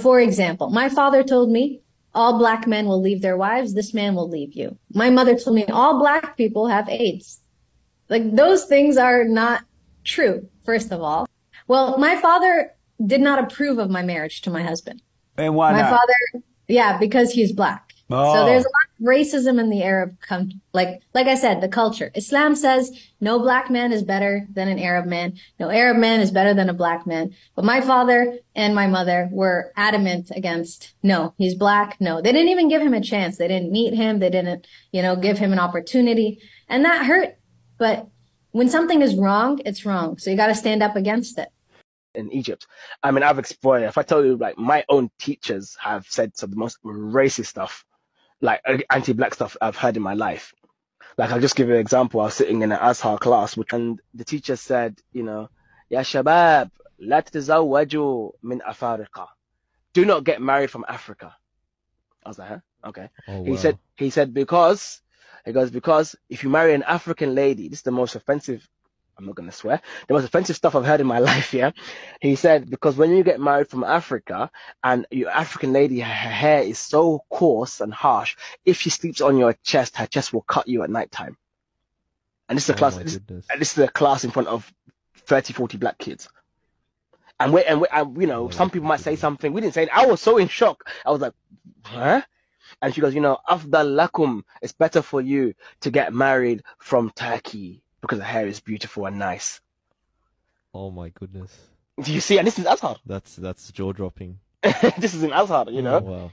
For example, my father told me all black men will leave their wives. This man will leave you. My mother told me all black people have AIDS. Like those things are not true, first of all. Well, my father did not approve of my marriage to my husband. And why My not? father, yeah, because he's black. So there's a lot of racism in the Arab like I said, the culture. Islam says no black man is better than an Arab man. No Arab man is better than a black man. But my father and my mother were adamant against, no, he's black. No, they didn't even give him a chance. They didn't meet him. They didn't, give him an opportunity. And that hurt. But when something is wrong, it's wrong. So you got to stand up against it. In Egypt, I mean, I've explored. If I tell you, like, my own teachers have said some of the most racist stuff, like anti-black stuff I've heard in my life. Like, I'll just give you an example. I was sitting in an Azhar class, and the teacher said, Ya shabab, la tatazawwaju min Africa. Do not get married from Africa. I was like, huh? Okay. Oh, wow. He said, because if you marry an African lady, this is the most offensive, I'm not going to swear, the most offensive stuff I've heard in my life, yeah? He said, because when you get married from Africa and your African lady, her hair is so coarse and harsh, if she sleeps on your chest, her chest will cut you at nighttime. And this is a class, this is a class in front of 30, 40 black kids. And some people might say something. We didn't say it. I was so in shock. I was like, huh? And she goes, afdal lakum, it's better for you to get married from Turkey, because the hair is beautiful and nice. Oh my goodness. Do you see? And this is Azhar. That's jaw-dropping. This is in Azhar, Oh, wow.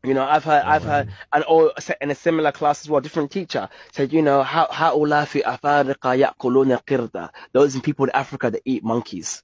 I've heard, and or in a similar class as well, different teacher said, هؤلاء في أفارقة يأكلون قردة. Those in people in Africa that eat monkeys.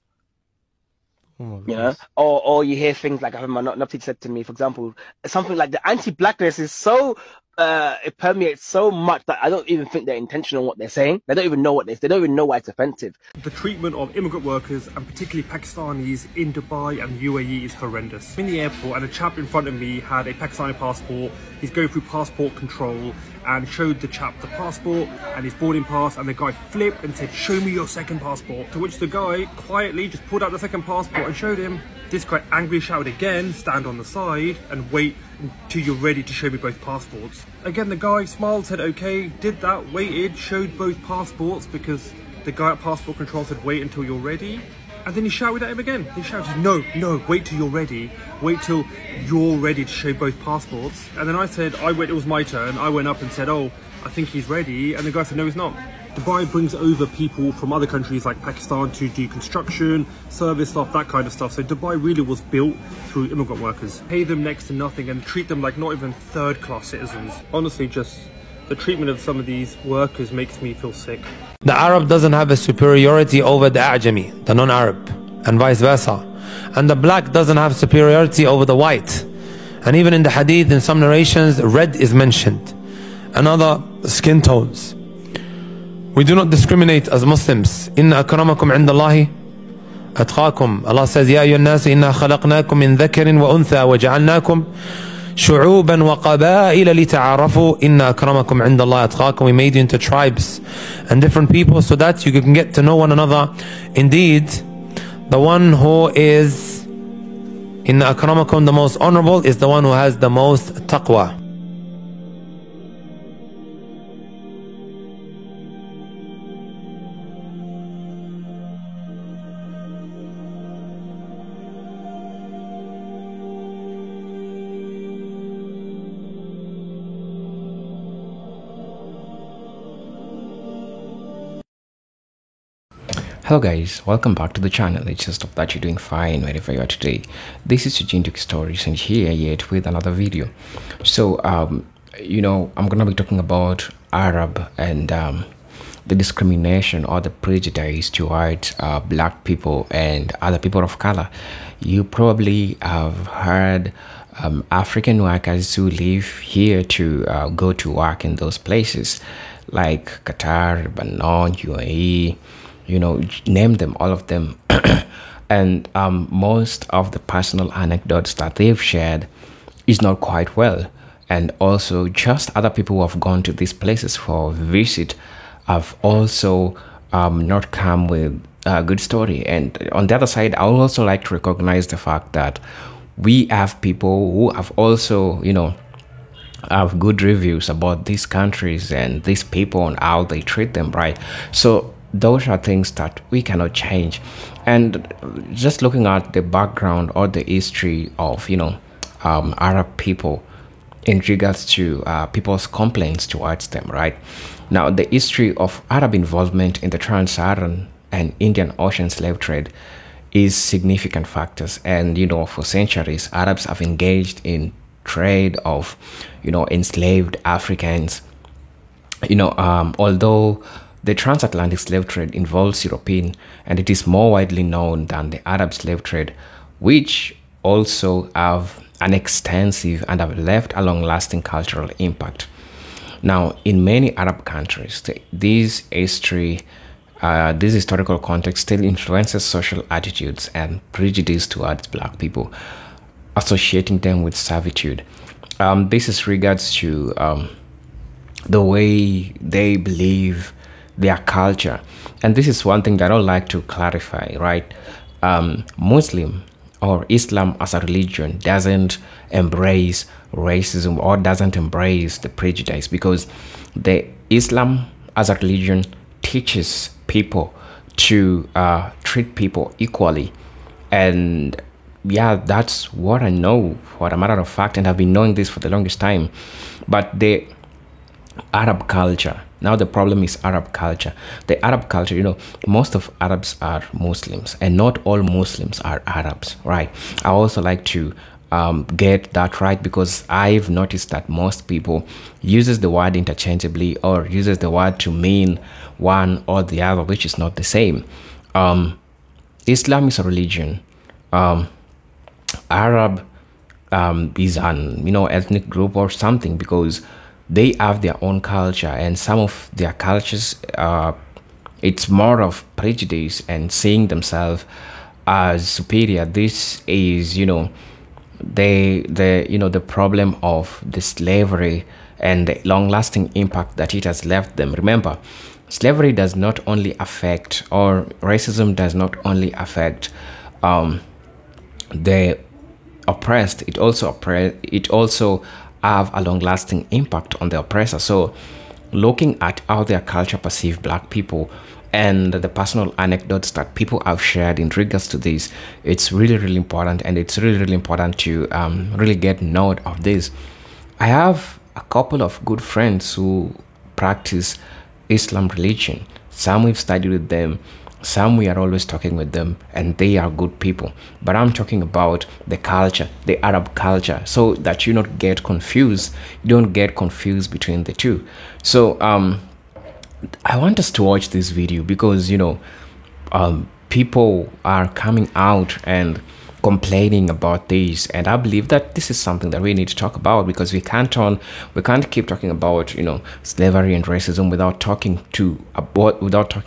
Oh, or you hear things like, I remember another teacher said to me, for example, something like the anti-blackness is so it permeates so much that I don't even think they're intentional in what they're saying. They don't even know they don't even know why it's offensive. The treatment of immigrant workers, and particularly Pakistanis in Dubai and UAE, is horrendous. I'm in the airport and a chap in front of me had a Pakistani passport. He's going through passport control and showed the chap the passport and his boarding pass, and the guy flipped and said, "Show me your second passport." To which the guy quietly just pulled out the second passport and showed him. This guy angrily shouted again, "Stand on the side and wait until you're ready to show me both passports." Again, the guy smiled, said okay, did that, waited, showed both passports because the guy at passport control said wait until you're ready. And then he shouted at him again. He shouted, no, wait till you're ready. Wait till you're ready to show both passports. And then I said, it was my turn. I went up and said, oh, I think he's ready. And the guy said, no, he's not. Dubai brings over people from other countries like Pakistan to do construction, service stuff, that kind of stuff. So Dubai really was built through immigrant workers. Pay them next to nothing and treat them like not even third-class citizens. Honestly, just the treatment of some of these workers makes me feel sick. The Arab doesn't have a superiority over the Ajami, the non-Arab, and vice versa. And the black doesn't have superiority over the white. And even in the hadith, in some narrations, red is mentioned. And other skin tones. We do not discriminate as Muslims. Inna akramakum indallahi atqakum. Allah says, Ya ayyuhan nas, inna khalaqnakum min dhakarin wa untha wa ja'alnakum shu'uban wa qaba'ila lita'arafu. Inna akramakum indallahi atqakum. We made you into tribes and different people so that you can get to know one another. Indeed, the one who is inna akramakum, the most honorable, is the one who has the most taqwa. Hello guys, welcome back to the channel. Let's just hope that you're doing fine wherever you are today. This is Eugene Stories, and here yet with another video. So I'm gonna be talking about Arab and the discrimination or the prejudice towards black people and other people of color. You probably have heard African workers who live here to go to work in those places like Qatar, Lebanon, UAE, name them, all of them. And most of the personal anecdotes that they've shared is not quite well. And also just other people who have gone to these places for visit have also not come with good story. And on the other side, I would also like to recognize the fact that we have people who have also, have good reviews about these countries and these people and how they treat them, right? So those are things that we cannot change. And just looking at the background or the history of, Arab people in regards to people's complaints towards them, right? Now, the history of Arab involvement in the trans-Saharan and Indian Ocean slave trade is significant factors. And, for centuries, Arabs have engaged in trade of, enslaved Africans. Although the transatlantic slave trade involves European, and it is more widely known than the Arab slave trade, which also have an extensive and have left a long-lasting cultural impact. Now, in many Arab countries, this historical context still influences social attitudes and prejudice towards Black people, associating them with servitude. This is regards to the way they believe their culture. And this is one thing that I would like to clarify, right? Muslim or Islam as a religion doesn't embrace racism or doesn't embrace the prejudice, because the Islam as a religion teaches people to treat people equally. And yeah, that's what I know for a matter of fact, and I've been knowing this for the longest time. But the Arab culture, now the problem is Arab culture. The Arab culture, most of Arabs are Muslims, and not all Muslims are Arabs, right? I also like to get that right, because I've noticed that most people uses the word interchangeably or uses the word to mean one or the other, which is not the same. Islam is a religion. Arab is an ethnic group or something, because they have their own culture, and some of their cultures, it's more of prejudice and seeing themselves as superior. This is the problem of the slavery and the long-lasting impact that it has left them. Remember, slavery does not only affect, or racism does not only affect the oppressed, it also have a long-lasting impact on the oppressor. So looking at how their culture perceive Black people and the personal anecdotes that people have shared in regards to this, it's really, really important. And it's really, really important to really get note of this. I have a couple of good friends who practice Islam religion. Some we've studied with them, some we are always talking with them, and they are good people. But I'm talking about the culture, the Arab culture, so that you don't get confused. You don't get confused between the two. So I want us to watch this video, because people are coming out and complaining about this, and I believe that this is something that we need to talk about, because we can't keep talking about slavery and racism without talking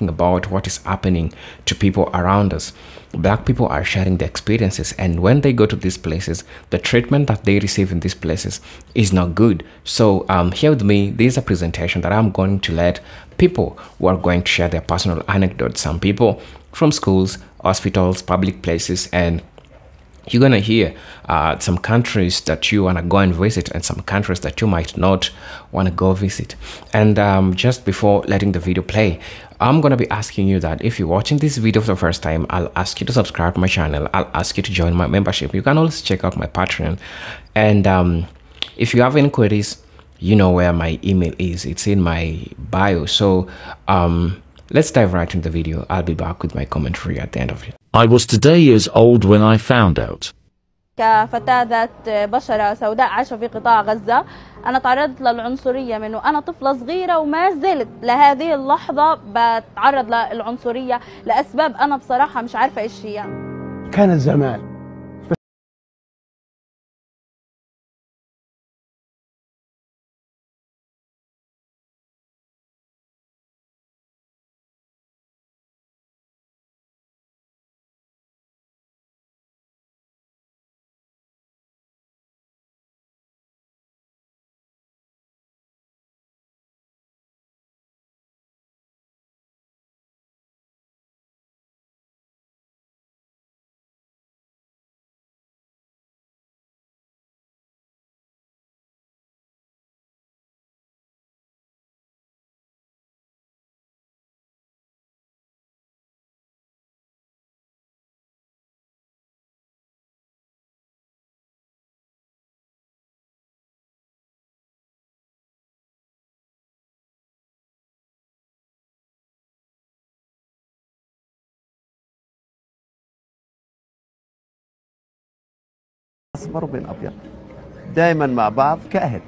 about what is happening to people around us. Black people are sharing their experiences, and when they go to these places, the treatment that they receive in these places is not good. So here with me, this is a presentation that I'm going to let people who are going to share their personal anecdotes. Some people from schools, hospitals, public places, and you're going to hear some countries that you want to go and visit, and some countries that you might not want to go visit. And just before letting the video play, I'm going to be asking you that if you're watching this video for the first time, I'll ask you to subscribe to my channel. I'll ask you to join my membership. You can also check out my Patreon. And if you have any queries, you know where my email is. It's in my bio. So let's dive right into the video. I'll be back with my commentary at the end of it. I was today years old when I found out. كفتاة ذات بشرة سوداء عايشة في قطاع غزة، أنا تعرضت للعنصرية من وأنا طفلة صغيرة، وما زلت لهذه اللحظة بتعرض للعنصرية لأسباب أنا بصراحة مش عارفة إيش هي. كان زمان أسمر وبين أبيض، دائما مع بعض كأهل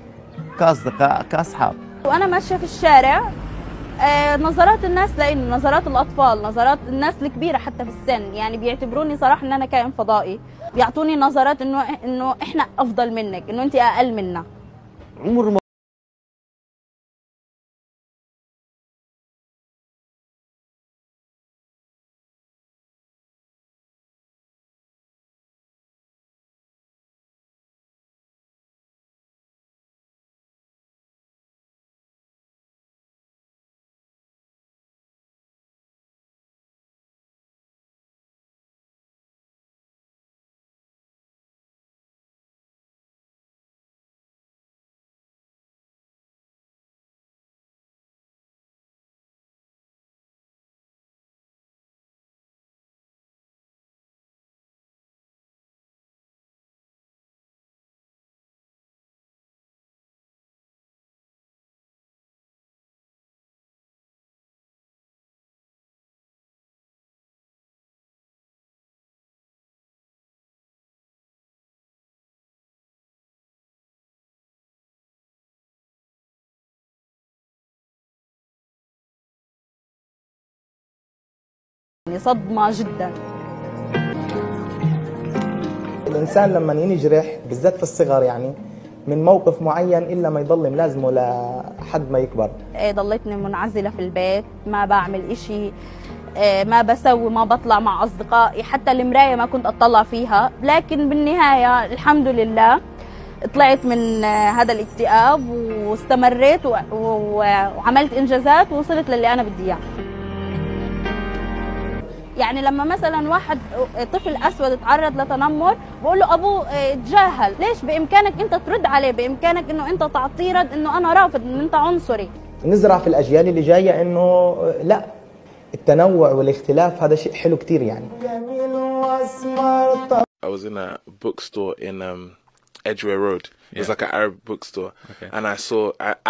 كأصدقاء كأصحاب. وأنا ماشية في الشارع نظرات الناس لإني نظرات الأطفال، نظرات الناس الكبيرة حتى في السن، يعني بيعتبروني صراحة إن أنا كائن فضائي، بيعطوني نظرات إنه إحنا أفضل منك، إنه أنت أقل منا. عمر يعني صدمة جدا. الإنسان لما ينجرح بالذات في الصغر يعني من موقف معين إلا ما يضل ملازمه لحد ما يكبر. ضليتني منعزلة في البيت، ما بعمل إشي، ما بسوي، ما بطلع مع أصدقائي، حتى المراية ما كنت أطلع فيها، لكن بالنهاية الحمد لله طلعت من هذا الاكتئاب واستمريت وعملت إنجازات ووصلت للي أنا بدي إياه. يعني لما مثلا واحد طفل اسود تعرض لتنمر بقول له ابوه تجاهل، ليش؟ بامكانك انت ترد عليه، بامكانك انه انت تعطيه رد انه انا رافض، ان انت عنصري. نزرع في الاجيال اللي جايه انه لا، التنوع والاختلاف هذا شيء حلو كثير يعني. I was in a bookstore in Edgware Road. It was like an Arab bookstore. Okay. And I saw,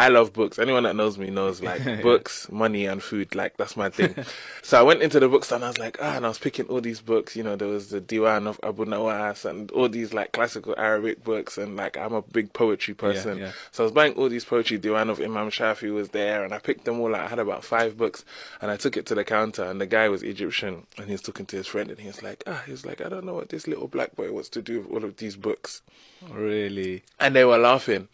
I love books. Anyone that knows me knows like books, money and food, like that's my thing. So I went into the bookstore and I was like, and I was picking all these books, you know, there was the Diwan of Abu Nawas and all these like classical Arabic books, and like I'm a big poetry person. Yeah, yeah. So I was buying all these poetry. Diwan of Imam Shafi was there and I picked them all out. I had about 5 books and I took it to the counter, and the guy was Egyptian and he was talking to his friend and he was like, I don't know what this little black boy wants to do with all of these books. Really? And they were laughing.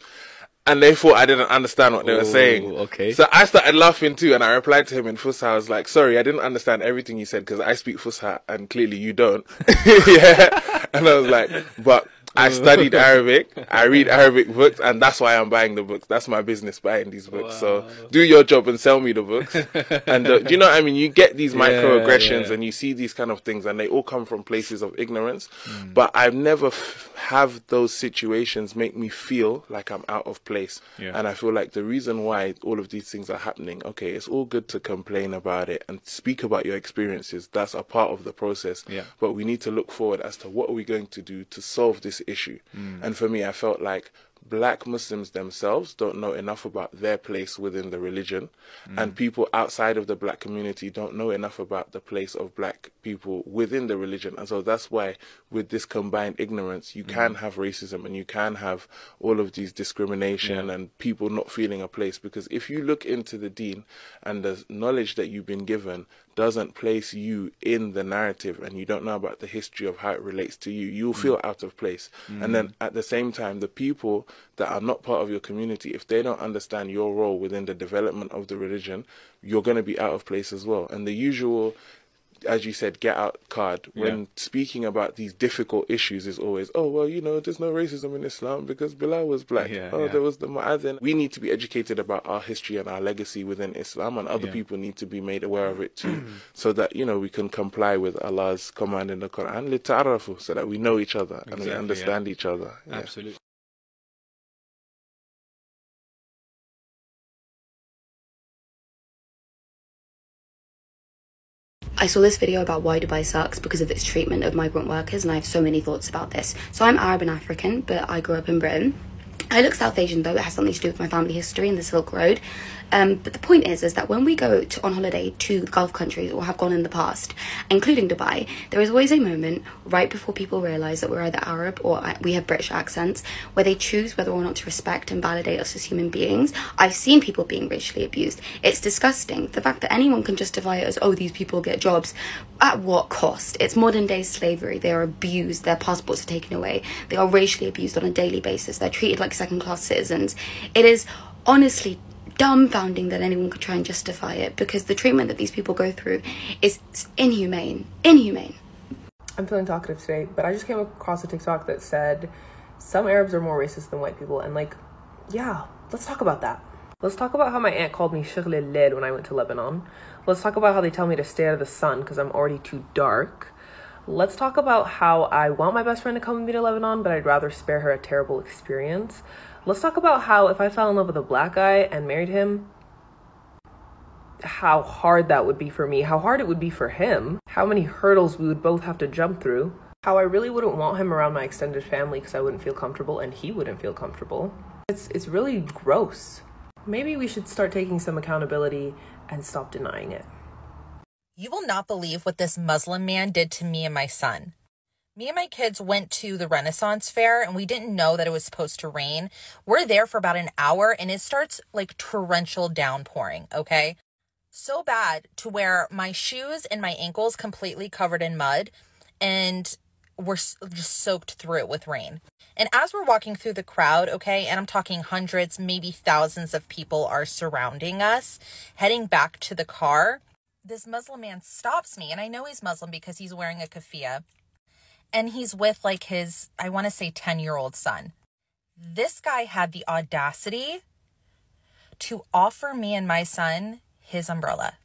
And they thought I didn't understand what they were saying. Okay. So I started laughing too, and I replied to him in Fusha. I was like, sorry, I didn't understand everything you said because I speak Fusha and clearly you don't. Yeah. And I was like, but I studied Arabic, I read Arabic books, and that's why I'm buying the books. That's my business, buying these books. Wow. So do your job and sell me the books. And do you know what I mean? You get these microaggressions and you see these kind of things, and they all come from places of ignorance. But I've never have those situations make me feel like I'm out of place. Yeah. And I feel like the reason why all of these things are happening, okay, it's all good to complain about it and speak about your experiences. That's a part of the process. Yeah. But we need to look forward as to what are we going to do to solve this issue. And for me, I felt like black Muslims themselves don't know enough about their place within the religion, and people outside of the black community don't know enough about the place of black people within the religion. And so that's why with this combined ignorance, you can have racism and you can have all of these discrimination and people not feeling a place. Because if you look into the deen and the knowledge that you've been given doesn't place you in the narrative and you don't know about the history of how it relates to you, you'll feel out of place. And then at the same time, the people that are not part of your community, if they don't understand your role within the development of the religion, you're going to be out of place as well. And the usual, as you said, get out card when speaking about these difficult issues is always, oh, well, you know, there's no racism in Islam because Bilal was black. There was the Mu'adhin. We need to be educated about our history and our legacy within Islam, and other people need to be made aware of it too, so that, you know, we can comply with Allah's command in the Quran, لِتَعْرَفُوا, so that we know each other and we understand each other. Absolutely. I saw this video about why Dubai sucks because of its treatment of migrant workers, and I have so many thoughts about this. So I'm Arab and African, but I grew up in Britain. I look South Asian, though it has something to do with my family history and the Silk Road. But the point is that when we go on holiday to Gulf countries, or have gone in the past, including Dubai, there is always a moment right before people realise that we're either Arab or we have British accents, where they choose whether or not to respect and validate us as human beings. I've seen people being racially abused. It's disgusting. The fact that anyone can justify it as, oh, these people get jobs. At what cost? It's modern day slavery. They are abused. Their passports are taken away. They are racially abused on a daily basis. They're treated like second-class citizens. It is honestly dumbfounding that anyone could try and justify it, because the treatment that these people go through is inhumane. Inhumane. I'm feeling talkative today, but I just came across a TikTok that said some Arabs are more racist than white people, and like, yeah, let's talk about that. Let's talk about how my aunt called me Shaghl al-Lail when I went to Lebanon. Let's talk about how they tell me to stay out of the sun because I'm already too dark. Let's talk about how I want my best friend to come with me to Lebanon, but I'd rather spare her a terrible experience. Let's talk about how if I fell in love with a black guy and married him, how hard that would be for me, how hard it would be for him, how many hurdles we would both have to jump through, how I really wouldn't want him around my extended family because I wouldn't feel comfortable and he wouldn't feel comfortable. It's really gross. Maybe we should start taking some accountability and stop denying it. You will not believe what this Muslim man did to me and my son. Me and my kids went to the Renaissance Fair and we didn't know that it was supposed to rain. We're there for about an hour and it starts like torrential downpouring, okay? So bad to where my shoes and my ankles completely covered in mud and we're just soaked through it with rain. And as we're walking through the crowd, okay, and I'm talking hundreds, maybe thousands of people are surrounding us, heading back to the car, this Muslim man stops me. And I know he's Muslim because he's wearing a keffiyeh. And he's with like his, I want to say 10-year-old son. This guy had the audacity to offer me and my son his umbrella.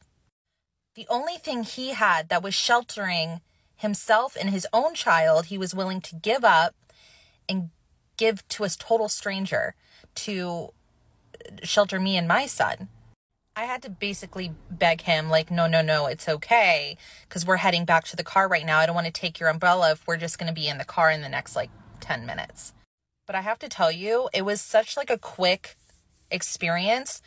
The only thing he had that was sheltering himself and his own child, he was willing to give up and give to a total stranger to shelter me and my son. I had to basically beg him, like, no, it's okay, because we're heading back to the car right now. I don't want to take your umbrella if we're just going to be in the car in the next, 10 minutes. But I have to tell you, it was such, a quick experience,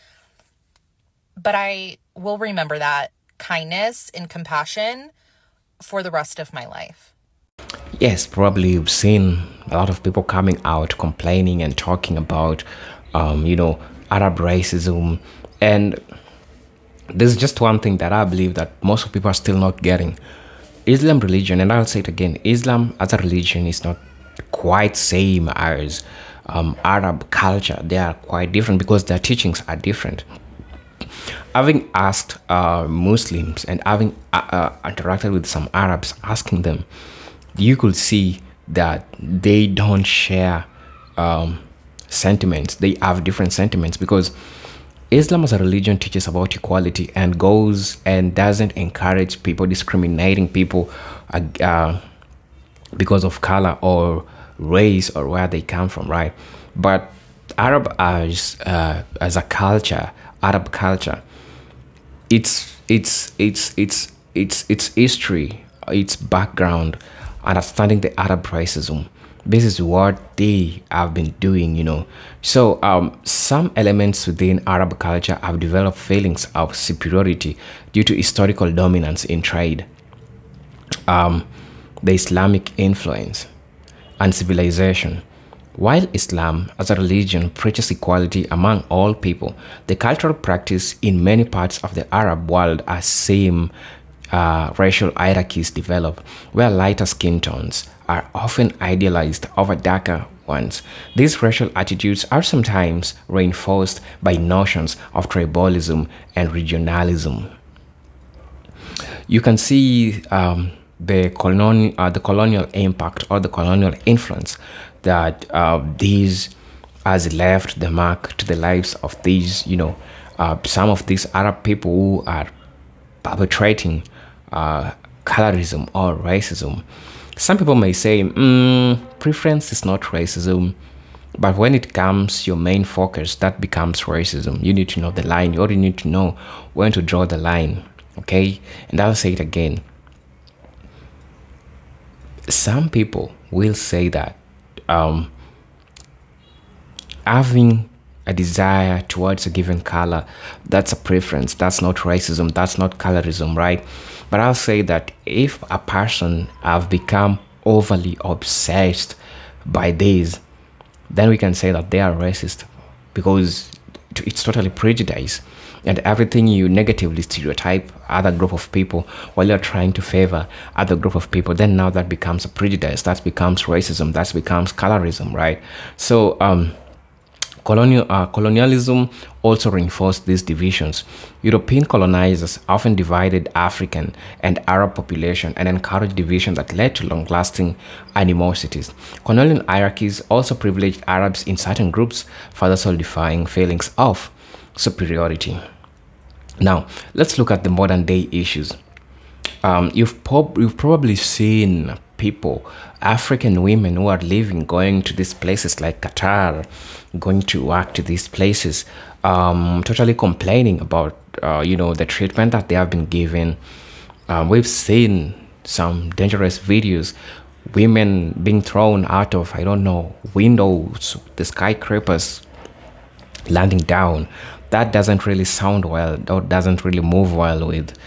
but I will remember that kindness and compassion for the rest of my life. Yes, probably you've seen a lot of people coming out complaining and talking about, Arab racism. And there's just one thing that I believe that most of people are still not getting. Islam religion, and I'll say it again, Islam as a religion is not quite same as Arab culture. They are quite different because their teachings are different. Having asked Muslims and having interacted with some Arabs, asking them, you could see that they don't share sentiments. They have different sentiments because Islam as a religion teaches about equality and goes and doesn't encourage people discriminating people because of color or race or where they come from, right? But Arab as a culture, Arab culture, its history, its background, understanding the Arab racism. This is what they have been doing, So some elements within Arab culture have developed feelings of superiority due to historical dominance in trade, the Islamic influence, and civilization. While Islam as a religion preaches equality among all people, the cultural practice in many parts of the Arab world are same racial hierarchies develop, where lighter skin tones are often idealized over darker ones. These racial attitudes are sometimes reinforced by notions of tribalism and regionalism. You can see the colonial impact or the colonial influence that these has left the mark to the lives of these, some of these Arab people who are perpetrating colorism or racism. Some people may say, preference is not racism, but when it comes your main focus, that becomes racism. You need to know the line, or you need to know when to draw the line, okay? And I'll say it again. Some people will say that having a desire towards a given color, that's a preference. That's not racism. That's not colorism, right? But I'll say that if a person have become overly obsessed by this, then we can say that they are racist, because it's totally prejudice, and everything you negatively stereotype other group of people while you're trying to favor other group of people, then now that becomes a prejudice, that becomes racism, that becomes colorism, right? So colonialism also reinforced these divisions. European colonizers often divided African and Arab population and encouraged division that led to long-lasting animosities. Colonial hierarchies also privileged Arabs in certain groups, further solidifying feelings of superiority. Now, let's look at the modern day issues. You've probably seen people, African women who are living, going to these places like Qatar, going to work to these places, totally complaining about, the treatment that they have been given. We've seen some dangerous videos, women being thrown out of, windows, the skyscrapers, landing down. That doesn't really sound well, that doesn't really move well with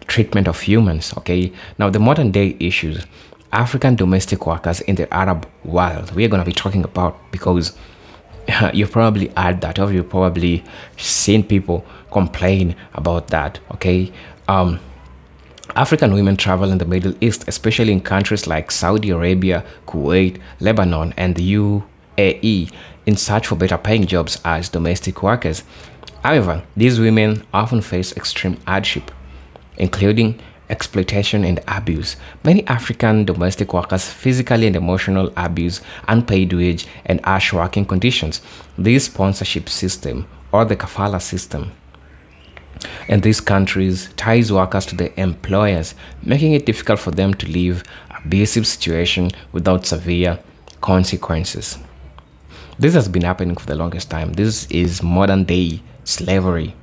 treatment of humans. Okay, now the modern day issues, African domestic workers in the Arab world, we're going to be talking about, because you've probably heard that, or you've probably seen people complain about that. Okay, African women travel in the Middle East, especially in countries like Saudi Arabia, Kuwait, Lebanon, and the UAE, in search for better paying jobs as domestic workers. However, these women often face extreme hardship, including exploitation and abuse. Many African domestic workers physically and emotional abuse, unpaid wage, and harsh working conditions. This sponsorship system, or the kafala system, in these countries ties workers to their employers, making it difficult for them to leave abusive situation without severe consequences. This has been happening for the longest time. This is modern day slavery.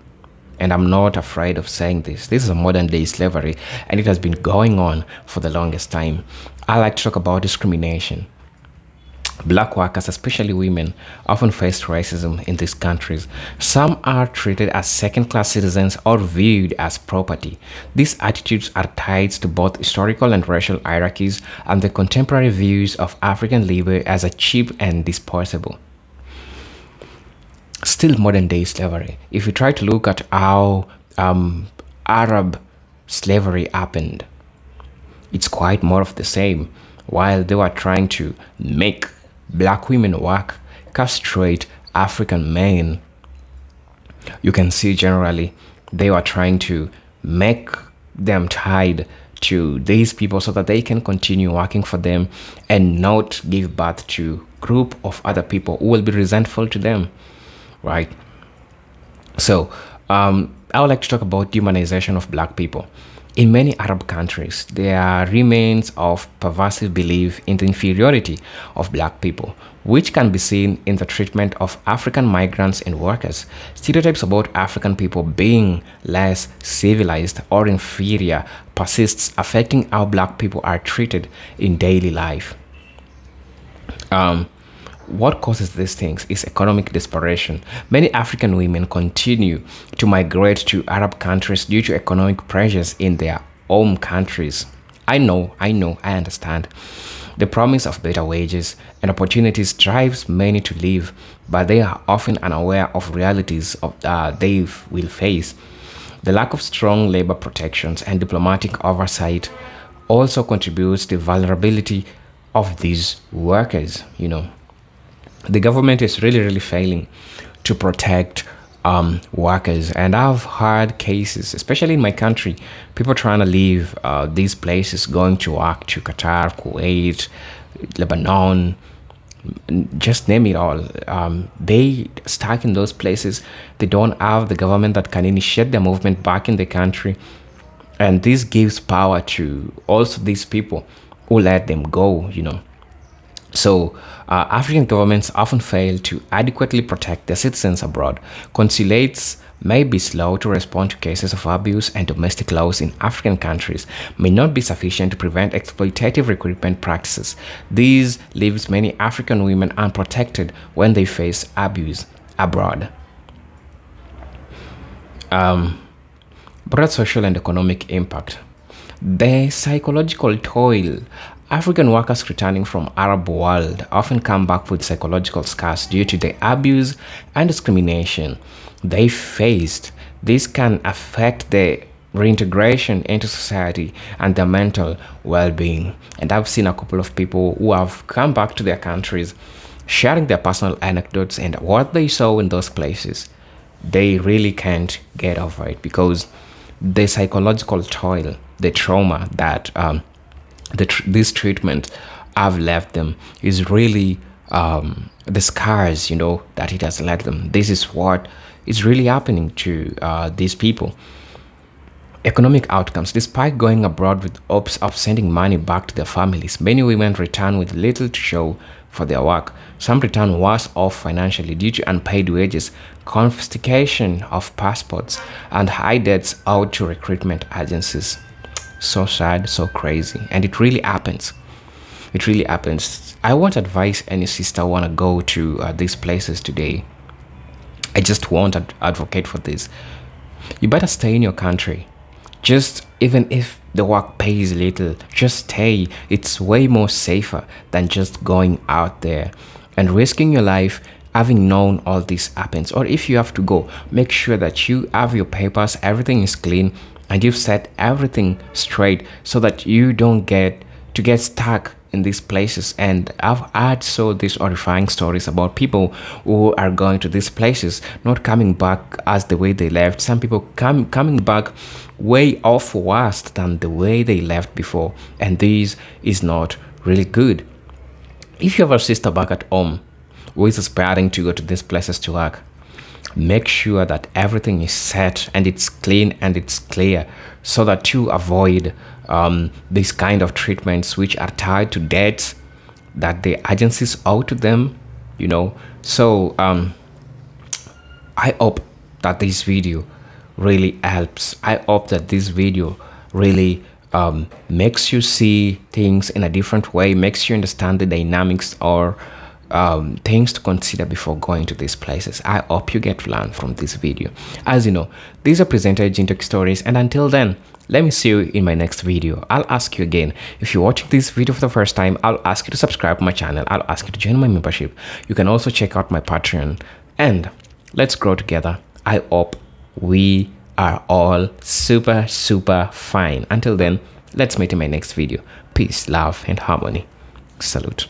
And I'm not afraid of saying this. This is a modern day slavery, and it has been going on for the longest time. I like to talk about discrimination. Black workers, especially women, often face racism in these countries. Some are treated as second-class citizens or viewed as property. These attitudes are tied to both historical and racial hierarchies and the contemporary views of African labor as a cheap and disposable. Still modern day slavery. If you try to look at how Arab slavery happened, it's quite more of the same. While they were trying to make black women work, castrate African men, you can see generally they were trying to make them tied to these people so that they can continue working for them and not give birth to a group of other people who will be resentful to them, right? So I would like to talk about dehumanization of black people. In many Arab countries, there are remains of pervasive belief in the inferiority of black people, which can be seen in the treatment of African migrants and workers. Stereotypes about African people being less civilized or inferior persists, affecting how black people are treated in daily life. What causes these things is economic desperation. Many African women continue to migrate to Arab countries due to economic pressures in their home countries. I understand. The promise of better wages and opportunities drives many to leave, but they are often unaware of realities they will face. The lack of strong labor protections and diplomatic oversight also contributes to the vulnerability of these workers, The government is really failing to protect workers, and I've heard cases, especially in my country, people trying to leave these places, going to work to Qatar, Kuwait, Lebanon, just name it all. They stuck in those places. They don't have the government that can initiate their movement back in the country, and this gives power to also these people who let them go, So African governments often fail to adequately protect their citizens abroad. Consulates may be slow to respond to cases of abuse, and domestic laws in African countries may not be sufficient to prevent exploitative recruitment practices. This leaves many African women unprotected when they face abuse abroad. Broad social and economic impact. The psychological toil. African workers returning from Arab world often come back with psychological scars due to the abuse and discrimination they faced. This can affect their reintegration into society and their mental well-being. And I've seen a couple of people who have come back to their countries sharing their personal anecdotes and what they saw in those places. They really can't get over it because the psychological toil, the trauma that this treatment have left them is really the scars, you know, that it has left them. This is what is really happening to these people. Economic outcomes. Despite going abroad with hopes of sending money back to their families, many women return with little to show for their work. Some return worse off financially due to unpaid wages, confiscation of passports, and high debts owed to recruitment agencies. So sad, so crazy, and it really happens. It really happens. I won't advise any sister want to go to these places today. I just won't advocate for this. You better stay in your country. Just even if the work pays little, just stay. It's way more safer than just going out there and risking your life having known all this happens. Or if you have to go, make sure that you have your papers, everything is clean, and you've set everything straight so that you don't get stuck in these places. And I've heard these horrifying stories about people who are going to these places not coming back as the way they left. Some people coming back way off worse than the way they left before, and this is not really good. If you have a sister back at home who is aspiring to go to these places to work, make sure that everything is set and it's clean and it's clear so that you avoid these kind of treatments which are tied to debts that the agencies owe to them, you know. So I hope that this video really helps. I hope that this video really makes you see things in a different way, makes you understand the dynamics or things to consider before going to these places. I hope you get to learn from this video. As you know, these are presented Jintok Stories, and until then, let me see you in my next video. I'll ask you again, if you're watching this video for the first time, I'll ask you to subscribe to my channel. I'll ask you to join my membership. You can also check out my Patreon, and let's grow together. I hope we are all super fine. Until then, let's meet in my next video. Peace, love, and harmony. Salute.